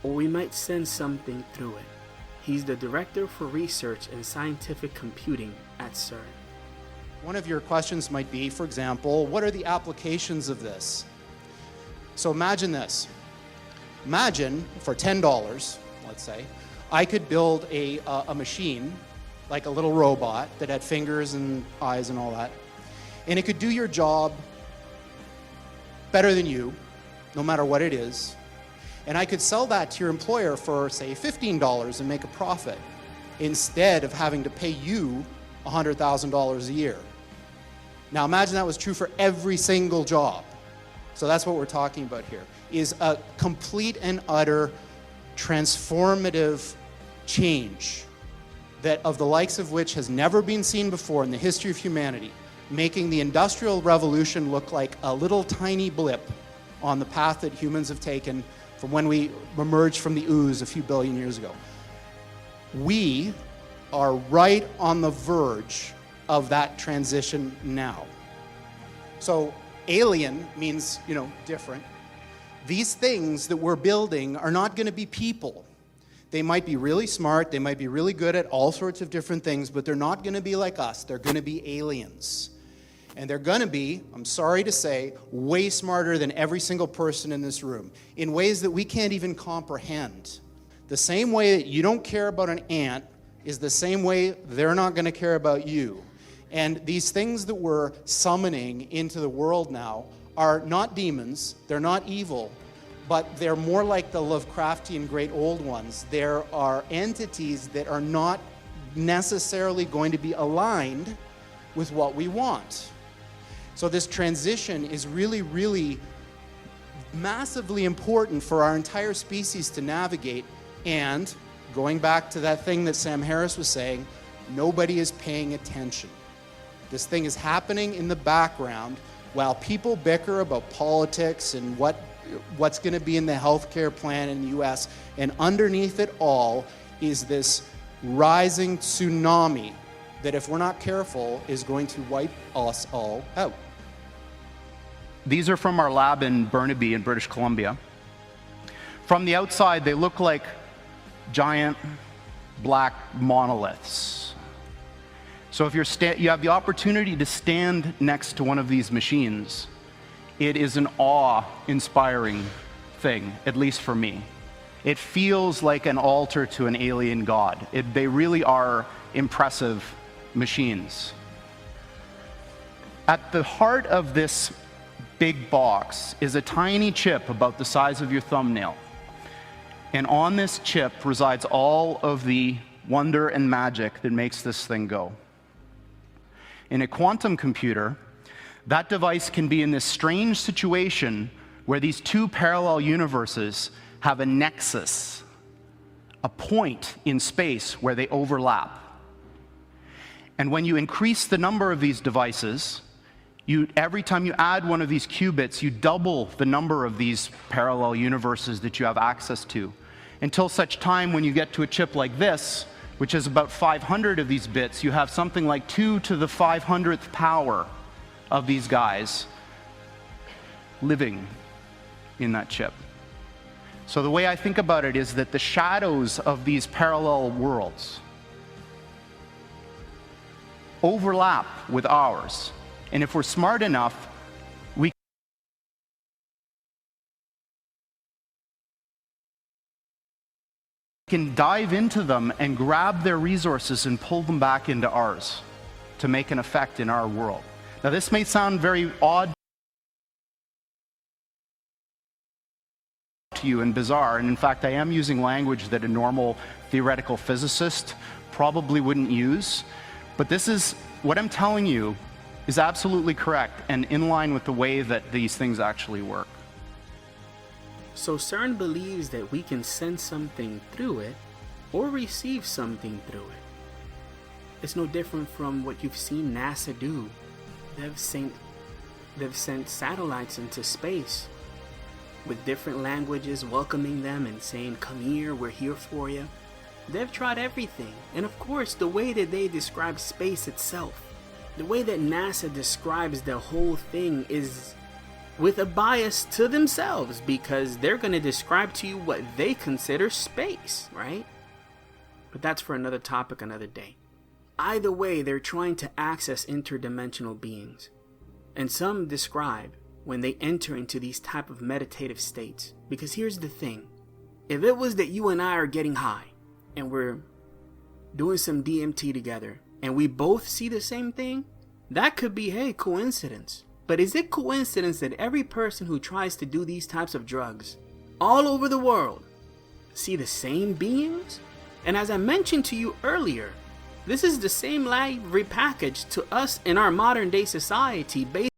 or we might send something through it. He's the Director for Research and Scientific Computing at CERN. One of your questions might be, for example, what are the applications of this? So imagine this. Imagine for $10, let's say, I could build a machine, like a little robot that had fingers and eyes and all that, and it could do your job better than you, no matter what it is, and I could sell that to your employer for, say, $15 and make a profit, instead of having to pay you $100,000 a year. Now imagine that was true for every single job. So that's what we're talking about here, is a complete and utter transformative change that of the likes of which has never been seen before in the history of humanity, making the Industrial Revolution look like a little tiny blip on the path that humans have taken from when we emerged from the ooze a few billion years ago. We are right on the verge of that transition now. So alien means, different. These things that we're building are not going to be people. They might be really smart, they might be really good at all sorts of different things, but they're not going to be like us. They're going to be aliens. And they're going to be, I'm sorry to say, way smarter than every single person in this room, in ways that we can't even comprehend. The same way that you don't care about an ant is the same way they're not going to care about you. And these things that we're summoning into the world now are not demons, they're not evil, but they're more like the Lovecraftian great old ones. There are entities that are not necessarily going to be aligned with what we want. So this transition is really, really massively important for our entire species to navigate. And going back to that thing that Sam Harris was saying, nobody is paying attention. This thing is happening in the background while people bicker about politics and what's going to be in the healthcare plan in the US. And underneath it all is this rising tsunami that, if we're not careful, is going to wipe us all out. These are from our lab in Burnaby in British Columbia. From the outside, they look like giant black monoliths. So if you have the opportunity to stand next to one of these machines, it is an awe-inspiring thing, at least for me. It feels like an altar to an alien god. They really are impressive machines. At the heart of this big box is a tiny chip about the size of your thumbnail. And on this chip resides all of the wonder and magic that makes this thing go. In a quantum computer, that device can be in this strange situation where these two parallel universes have a nexus, a point in space where they overlap. And when you increase the number of these devices, every time you add one of these qubits, you double the number of these parallel universes that you have access to, until such time when you get to a chip like this, which is about 500 of these bits, you have something like 2 to the 500th power of these guys living in that chip. So the way I think about it is that the shadows of these parallel worlds overlap with ours. And if we're smart enough, we can dive into them and grab their resources and pull them back into ours to make an effect in our world. Now, this may sound very odd to you and bizarre, and in fact, I am using language that a normal theoretical physicist probably wouldn't use, but this is, what I'm telling you is absolutely correct and in line with the way that these things actually work. So CERN believes that we can send something through it or receive something through it. It's no different from what you've seen NASA do. They've sent satellites into space with different languages welcoming them and saying, "Come here, we're here for you." They've tried everything. And of course, the way that they describe space itself, the way that NASA describes the whole thing is with a bias to themselves because they're going to describe to you what they consider space, right? But that's for another topic another day. Either way, they're trying to access interdimensional beings. And some describe when they enter into these type of meditative states. Because here's the thing. If it was that you and I are getting high and we're doing some DMT together and we both see the same thing, that could be, hey, coincidence. But is it coincidence that every person who tries to do these types of drugs all over the world see the same beings? And as I mentioned to you earlier, this is the same lie repackaged to us in our modern day society based